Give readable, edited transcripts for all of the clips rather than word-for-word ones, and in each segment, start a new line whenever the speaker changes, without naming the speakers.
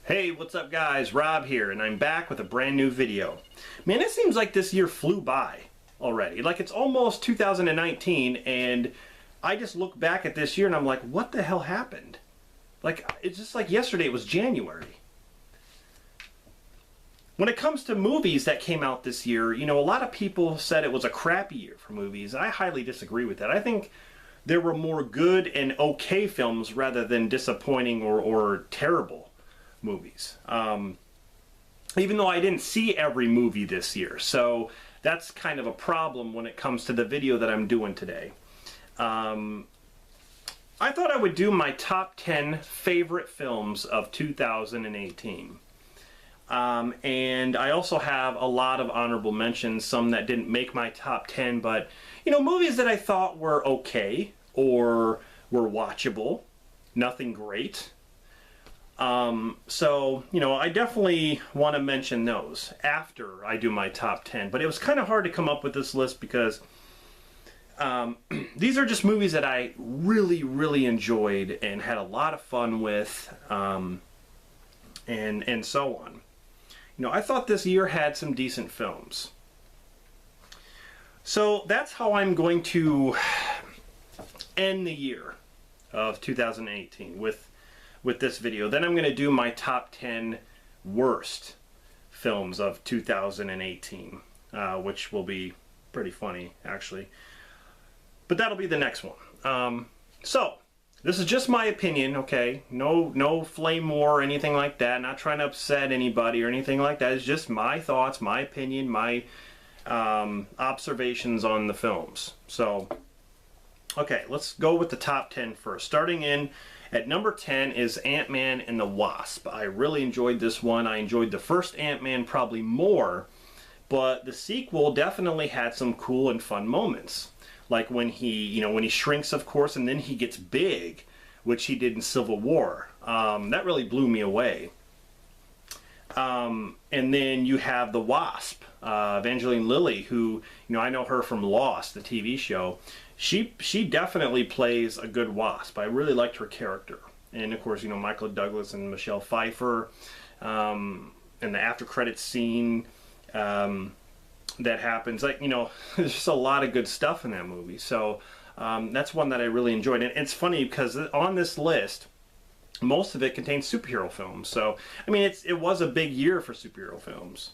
Hey, what's up guys? Rob here, and I'm back with a brand new video. Man, it seems like this year flew by already. Like it's almost 2019, and I just look back at this year and I'm like, what the hell happened? Like, it's just like yesterday it was January. When it comes to movies that came out this year, you know, a lot of people said it was a crappy year for movies. I highly disagree with that. I think there were more good and okay films rather than disappointing or terrible movies. Even though I didn't see every movie this year, so that's kind of a problem when it comes to the video that I'm doing today. I thought I would do my top 10 favorite films of 2018. And I also have a lot of honorable mentions, some that didn't make my top 10, but you know, movies that I thought were okay or were watchable, nothing great. So, you know, I definitely want to mention those after I do my top 10, but it was kind of hard to come up with this list because these are just movies that I really enjoyed and had a lot of fun with, and so on. You know, I thought this year had some decent films. So that's how I'm going to end the year of 2018 with this video. Then I'm going to do my top 10 worst films of 2018, which will be pretty funny actually. But that'll be the next one. So this is just my opinion, okay? No flame war or anything like that. Not trying to upset anybody or anything like that. It's just my thoughts, my opinion, my observations on the films. So, okay, let's go with the top 10 first. Starting in at number 10 is Ant-Man and the Wasp. I really enjoyed this one. I enjoyed the first Ant-Man probably more, but the sequel definitely had some cool and fun moments. Like when he shrinks, of course, and then he gets big, which he did in Civil War. That really blew me away. And then you have the Wasp, Evangeline Lilly, who, you know, I know her from Lost, the TV show. She definitely plays a good Wasp. I really liked her character. And of course, you know, Michael Douglas and Michelle Pfeiffer, and the after credits scene that happens. Like, you know, there's just a lot of good stuff in that movie. So that's one that I really enjoyed. And it's funny because on this list, most of it contains superhero films. So, I mean, it was a big year for superhero films.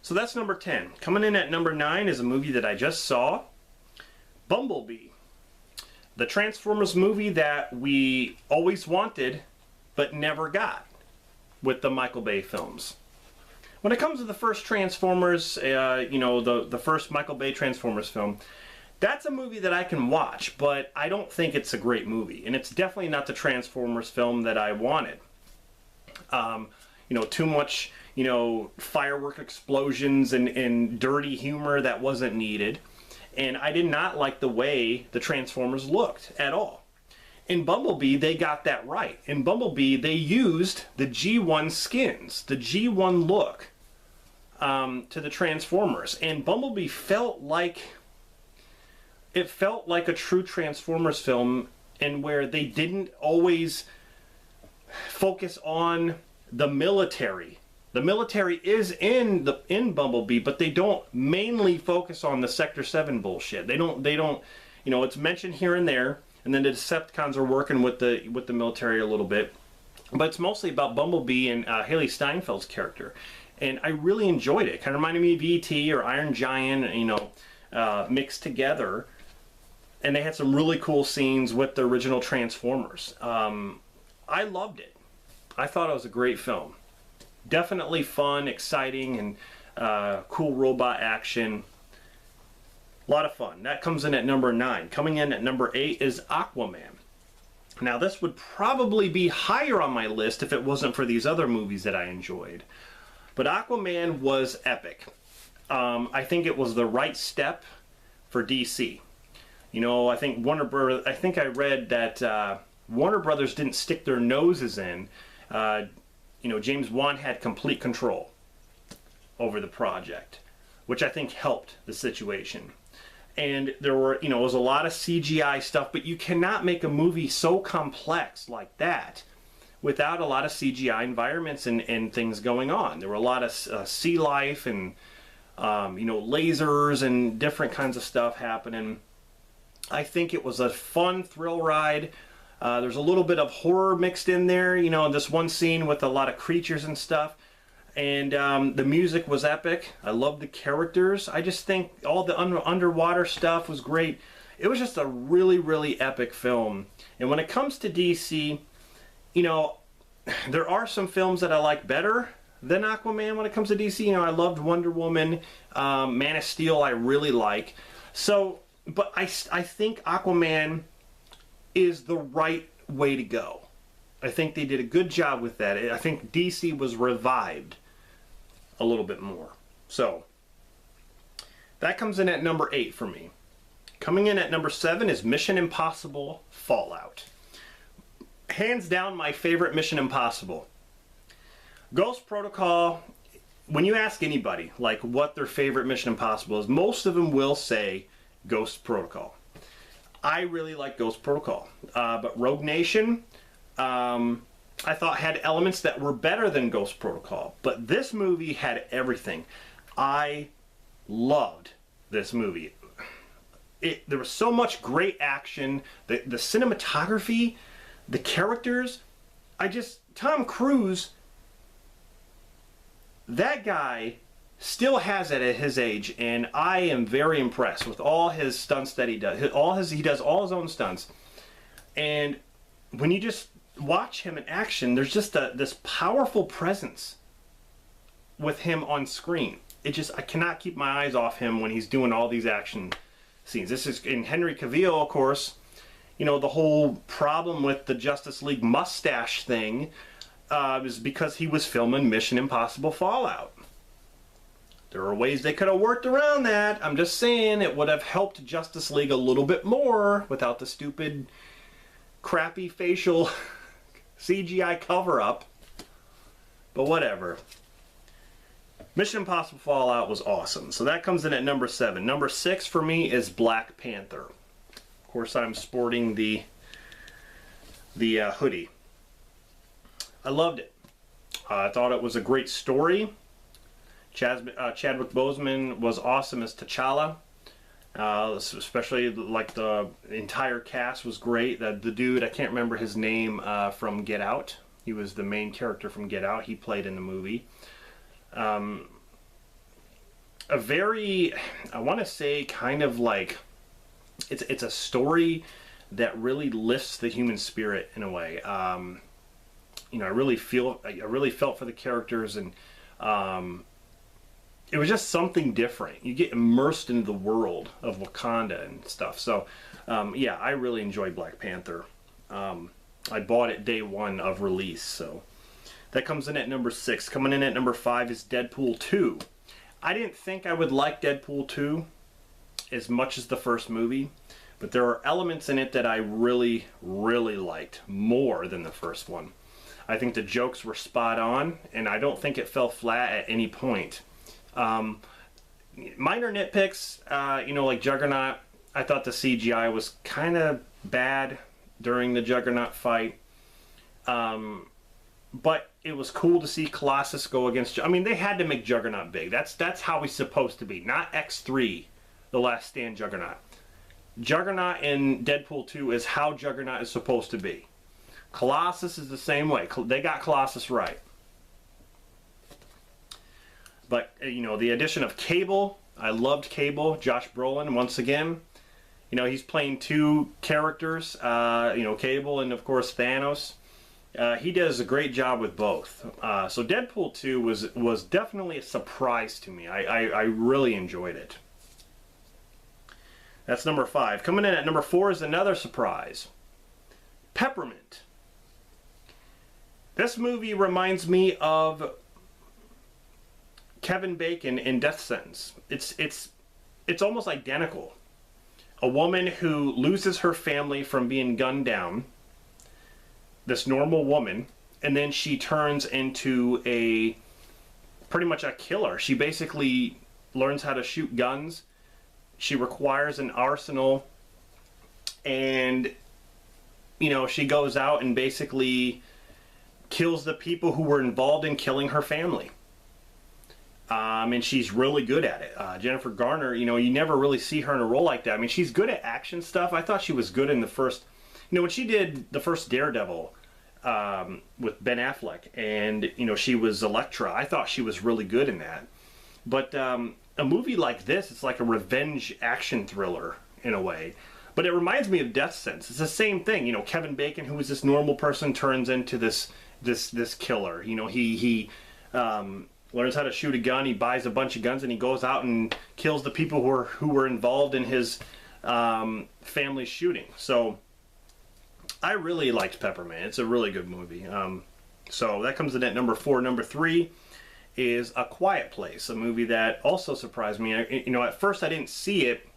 So that's number 10. Coming in at number 9 is a movie that I just saw, Bumblebee. The Transformers movie that we always wanted but never got with the Michael Bay films. When it comes to the first Transformers, you know, the first Michael Bay Transformers film, that's a movie that I can watch, but I don't think it's a great movie. And it's definitely not the Transformers film that I wanted. You know, too much, you know, firework explosions and dirty humor that wasn't needed. And I did not like the way the Transformers looked at all. In Bumblebee, they got that right. In Bumblebee, they used the G1 skins, the G1 look, to the Transformers. And Bumblebee felt like a true Transformers film, and where they didn't always focus on the military. The military is in Bumblebee, but they don't mainly focus on the Sector 7 bullshit. They don't, you know, it's mentioned here and there, and then the Decepticons are working with the military a little bit, but it's mostly about Bumblebee and Haley Steinfeld's character, and I really enjoyed it. It kind of reminded me of E.T. or Iron Giant, you know, mixed together, and they had some really cool scenes with the original Transformers. I loved it. I thought it was a great film. Definitely fun, exciting, and cool robot action. A lot of fun. That comes in at number 9. Coming in at number 8 is Aquaman. Now this would probably be higher on my list if it wasn't for these other movies that I enjoyed. But Aquaman was epic. I think it was the right step for DC. You know, I think I read that Warner Brothers didn't stick their noses in. You know, James Wan had complete control over the project, which I think helped the situation. And there were, you know, it was a lot of CGI stuff, but you cannot make a movie so complex like that without a lot of CGI environments and things going on. There were a lot of sea life and you know, lasers and different kinds of stuff happening. I think it was a fun thrill ride. There's a little bit of horror mixed in there, you know, this one scene with a lot of creatures and stuff. And the music was epic. I loved the characters. I just think all the underwater stuff was great. It was just a really, really epic film. And when it comes to DC, you know, there are some films that I like better than Aquaman when it comes to DC. You know, I loved Wonder Woman, Man of Steel I really like. So, but I think Aquaman is the right way to go. I think they did a good job with that. I think DC was revived a little bit more. So, that comes in at number 8 for me. Coming in at number 7 is Mission Impossible Fallout. Hands down my favorite Mission Impossible. Ghost Protocol, when you ask anybody like what their favorite Mission Impossible is, most of them will say Ghost Protocol. I really like Ghost Protocol. But Rogue Nation, I thought had elements that were better than Ghost Protocol. But this movie had everything. I loved this movie. There was so much great action. The cinematography, the characters. Tom Cruise, that guy still has it at his age, and I am very impressed with all his stunts that he does. He does all his own stunts. And when you just watch him in action, there's just this powerful presence with him on screen. I cannot keep my eyes off him when he's doing all these action scenes. This is in Henry Cavill, of course. You know, the whole problem with the Justice League mustache thing is because he was filming Mission Impossible Fallout. There are ways they could have worked around that. I'm just saying it would have helped Justice League a little bit more without the stupid, crappy facial CGI cover-up. But whatever. Mission Impossible Fallout was awesome. So that comes in at number 7. Number 6 for me is Black Panther. Of course, I'm sporting the hoodie. I loved it. I thought it was a great story. Chadwick Boseman was awesome as T'Challa. Especially like the entire cast was great. The dude, I can't remember his name from Get Out. He was the main character from Get Out. He played in the movie. A very, I want to say, kind of like, it's a story that really lifts the human spirit in a way. You know, I really felt for the characters, and it was just something different. You get immersed into the world of Wakanda and stuff. So, yeah, I really enjoyed Black Panther. I bought it day 1 of release, so that comes in at number 6. Coming in at number 5 is Deadpool 2. I didn't think I would like Deadpool 2 as much as the first movie, but there are elements in it that I really, really liked more than the first one. I think the jokes were spot on, and I don't think it fell flat at any point. Minor nitpicks, you know, like Juggernaut. I thought the CGI was kind of bad during the Juggernaut fight. But it was cool to see Colossus go against... I mean, they had to make Juggernaut big. That's how he's supposed to be. Not X3, The Last Stand Juggernaut. Juggernaut in Deadpool 2 is how Juggernaut is supposed to be. Colossus is the same way. They got Colossus right. But, you know, the addition of Cable, I loved Cable. Josh Brolin, once again. You know, he's playing 2 characters. You know, Cable and, of course, Thanos. He does a great job with both. So Deadpool 2 was definitely a surprise to me. I really enjoyed it. That's number 5. Coming in at number 4 is another surprise. Peppermint. This movie reminds me of Kevin Bacon in Death Sentence. It's almost identical. A woman who loses her family from being gunned down, this normal woman, and then she turns into pretty much a killer. She basically learns how to shoot guns. She requires an arsenal, and you know, she goes out and basically kills the people who were involved in killing her family. And she's really good at it. Jennifer Garner, you know, you never really see her in a role like that. I mean, she's good at action stuff. I thought she was good in the first, you know, when she did the first Daredevil with Ben Affleck, and, you know, she was Elektra. I thought she was really good in that. But a movie like this, it's like a revenge action thriller in a way. But it reminds me of Death Sentence. It's the same thing. You know, Kevin Bacon, who is this normal person, turns into this killer. You know, he learns how to shoot a gun. He buys a bunch of guns, and he goes out and kills the people who were involved in his family's shooting. So I really liked Pepperman. It's a really good movie. So that comes in at number 4. Number 3 is A Quiet Place, a movie that also surprised me. You know, at first I didn't see it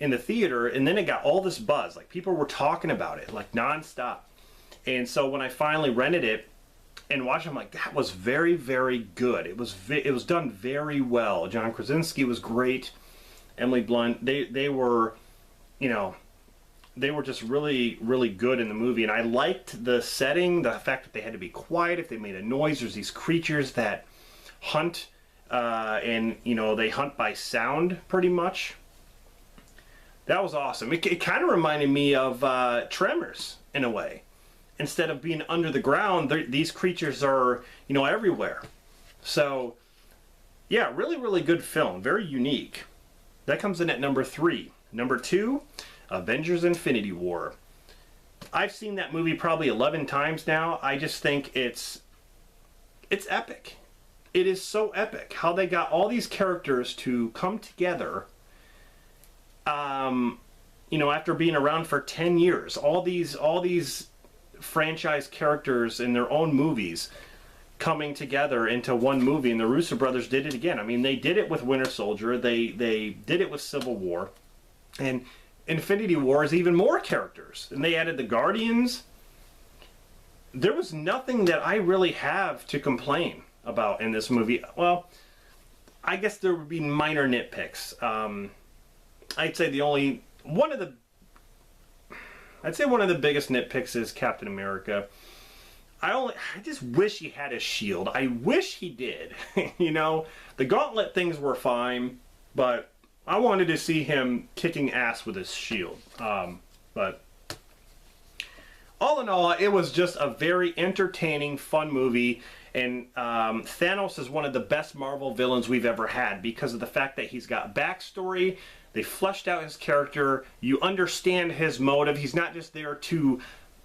in the theater, and then it got all this buzz. Like, people were talking about it like nonstop. And so when I finally rented it and watched it, I'm like, that was very, very good. It was done very well. John Krasinski was great. Emily Blunt, they were, you know, they were just really, really good in the movie. And I liked the setting, the fact that they had to be quiet. If they made a noise, there's these creatures that hunt, and, you know, they hunt by sound pretty much. That was awesome. It kind of reminded me of Tremors in a way. Instead of being under the ground, these creatures are, you know, everywhere. So, yeah, really, really good film. Very unique. That comes in at number 3. Number 2, Avengers Infinity War. I've seen that movie probably 11 times now. I just think it's epic. It is so epic how they got all these characters to come together. You know, after being around for 10 years, all these franchise characters in their own movies coming together into one movie, and the Russo brothers did it again. I mean, they did it with Winter Soldier, they did it with Civil War, and Infinity War is even more characters, and they added the Guardians. There was nothing that I really have to complain about in this movie. Well, I guess there would be minor nitpicks. I'd say one of the biggest nitpicks is Captain America. I just wish he had a shield. I wish he did. You know, the gauntlet things were fine, but I wanted to see him kicking ass with his shield. But all in all, it was just a very entertaining, fun movie. And Thanos is one of the best Marvel villains we've ever had because of the fact that he's got backstory. They fleshed out his character. You understand his motive. He's not just there to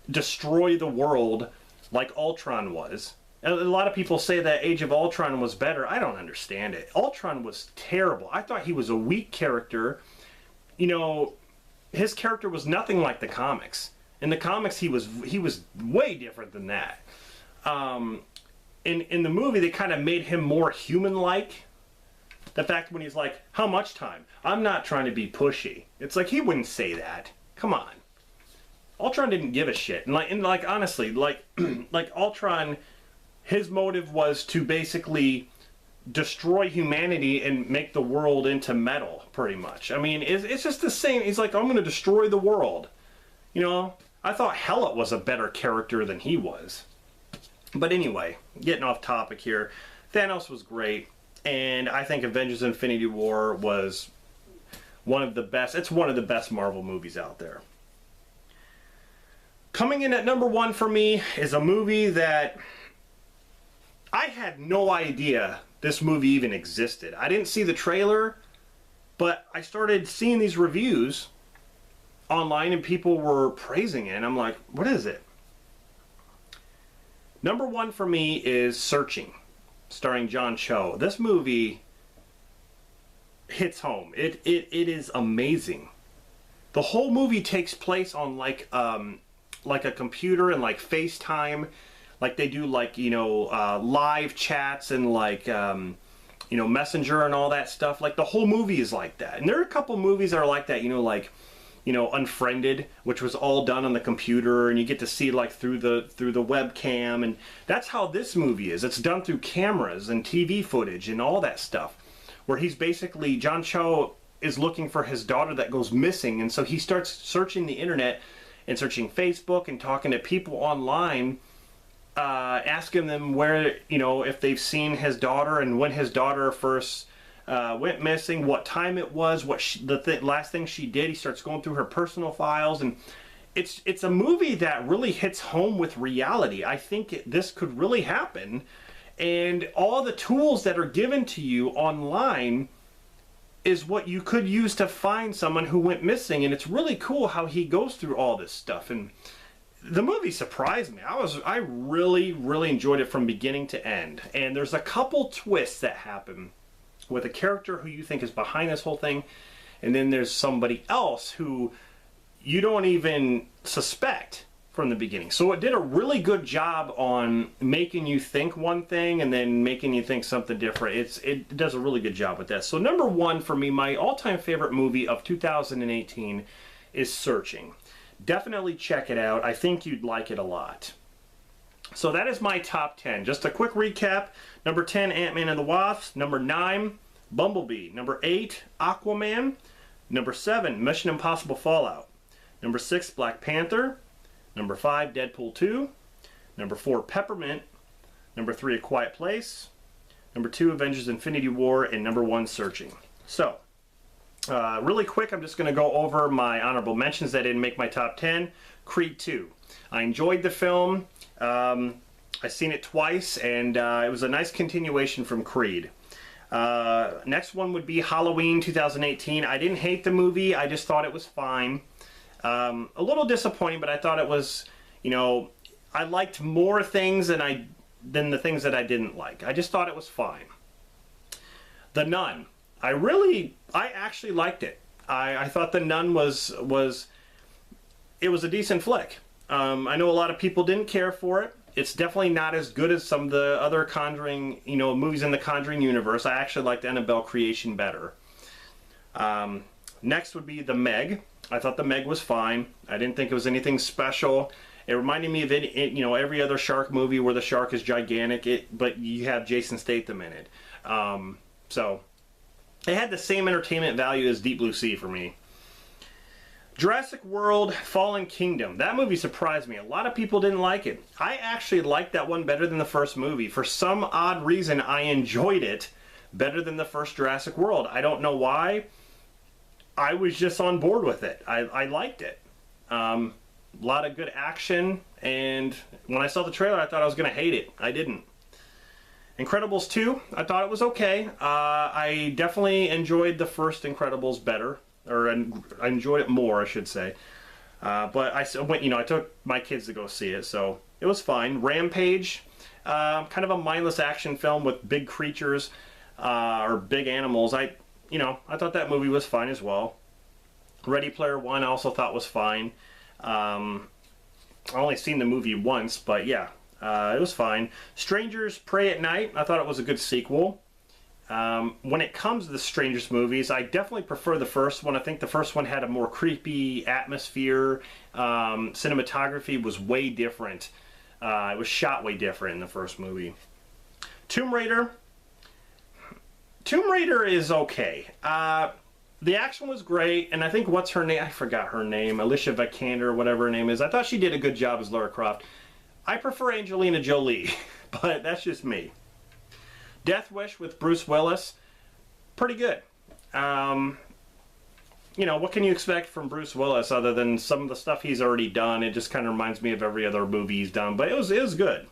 destroy the world like Ultron was. And a lot of people say that Age of Ultron was better. I don't understand it. Ultron was terrible. I thought he was a weak character. You know, his character was nothing like the comics. In the comics, he was way different than that. In the movie, they kind of made him more human-like. The fact when he's like, how much time? I'm not trying to be pushy. It's like, he wouldn't say that. Come on. Ultron didn't give a shit. And like honestly, like Ultron, his motive was to basically destroy humanity and make the world into metal, pretty much. I mean, it's just the same. He's like, I'm going to destroy the world. You know, I thought Hela was a better character than he was. But anyway, getting off topic here. Thanos was great. And I think Avengers Infinity War was one of the best. It's one of the best Marvel movies out there. Coming in at number 1 for me is a movie that I had no idea this movie even existed. I didn't see the trailer, but I started seeing these reviews online and people were praising it. And I'm like, what is it? Number 1 for me is Searching, starring John Cho. This movie hits home. It is amazing. The whole movie takes place on like a computer and like FaceTime, like they do like, you know, live chats and like you know, Messenger and all that stuff. Like the whole movie is like that. And there are a couple movies that are like that, you know, like, you know, Unfriended, which was all done on the computer, and you get to see like through the webcam, and that's how this movie is. It's done through cameras and TV footage and all that stuff, where he's basically, John Cho is looking for his daughter that goes missing, and so he starts searching the internet and searching Facebook and talking to people online asking them where, you know, if they've seen his daughter and when his daughter first went missing, what time it was, what last thing she did. He starts going through her personal files, and it's a movie that really hits home with reality. I think this could really happen, and all the tools that are given to you online is what you could use to find someone who went missing. And it's really cool how he goes through all this stuff. And the movie surprised me. I really enjoyed it from beginning to end. And there's a couple twists that happen with a character who you think is behind this whole thing, and then there's somebody else who you don't even suspect from the beginning. So it did a really good job on making you think one thing and then making you think something different. It does a really good job with that. So number one for me, my all-time favorite movie of 2018 is Searching. Definitely check it out. I think you'd like it a lot. So that is my top 10. Just a quick recap. Number 10, Ant-Man and the Wasp. Number 9, Bumblebee. Number 8, Aquaman. Number 7, Mission Impossible Fallout. Number 6, Black Panther. Number 5, Deadpool 2. Number 4, Peppermint. Number 3, A Quiet Place. Number 2, Avengers Infinity War. And number 1, Searching. So, really quick, I'm just going to go over my honorable mentions that didn't make my top 10. Creed 2. I enjoyed the film. I've seen it twice, and it was a nice continuation from Creed. Next one would be Halloween 2018. I didn't hate the movie. I just thought it was fine. A little disappointing, but I thought it was, you know, I liked more things than the things that I didn't like. I just thought it was fine. The Nun. I actually liked it. I thought The Nun was a decent flick. I know a lot of people didn't care for it. It's definitely not as good as some of the other Conjuring, you know, movies in the Conjuring universe. I actually liked Annabelle Creation better. Next would be The Meg. I thought The Meg was fine. I didn't think it was anything special. It reminded me of you know, every other shark movie where the shark is gigantic, but you have Jason Statham in it. So it had the same entertainment value as Deep Blue Sea for me. Jurassic World Fallen Kingdom. That movie surprised me. A lot of people didn't like it. I actually liked that one better than the first movie. For some odd reason, I enjoyed it better than the first Jurassic World. I don't know why. I was just on board with it. I liked it. A lot of good action, and when I saw the trailer, I thought I was going to hate it. I didn't. Incredibles 2, I thought it was okay. I definitely enjoyed the first Incredibles better. Or I enjoyed it more, I should say. But I went, you know, I took my kids to go see it, so it was fine. Rampage, kind of a mindless action film with big creatures or big animals. I thought that movie was fine as well. Ready Player One, I also thought was fine. I only seen the movie once, but yeah, it was fine. Strangers Prey at Night, I thought it was a good sequel. When it comes to the Strangers movies, I definitely prefer the first one. I think the first one had a more creepy atmosphere. Cinematography was way different. It was shot way different in the first movie. Tomb Raider. Tomb Raider is okay. The action was great, and I think what's her name? I forgot her name. Alicia Vikander, or whatever her name is. I thought she did a good job as Lara Croft. I prefer Angelina Jolie, but that's just me. Death Wish with Bruce Willis, pretty good. You know, what can you expect from Bruce Willis other than some of the stuff he's already done? It just kind of reminds me of every other movie he's done, but it was good.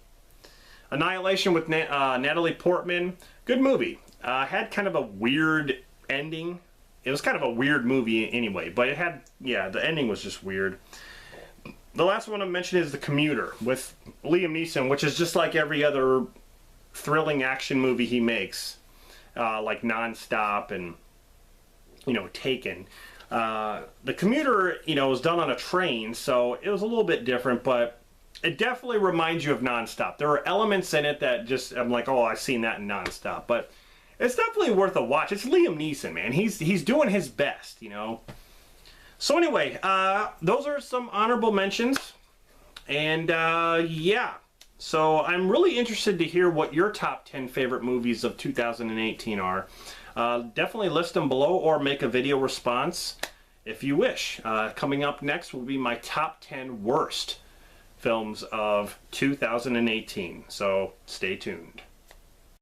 Annihilation with Natalie Portman, good movie. Had kind of a weird ending. It was kind of a weird movie anyway, but it had, yeah, the ending was just weird. The last one I mentioned is The Commuter with Liam Neeson, which is just like every other thrilling action movie he makes, like Nonstop and, you know, Taken. The Commuter, you know, was done on a train, so it was a little bit different, but it definitely reminds you of Nonstop. There are elements in it that just, I'm like, oh, I've seen that in Nonstop, but it's definitely worth a watch. It's Liam Neeson, man. He's doing his best, you know. So anyway, those are some honorable mentions, and yeah. So I'm really interested to hear what your top 10 favorite movies of 2018 are. Definitely list them below or make a video response if you wish. Coming up next will be my top 10 worst films of 2018. So stay tuned.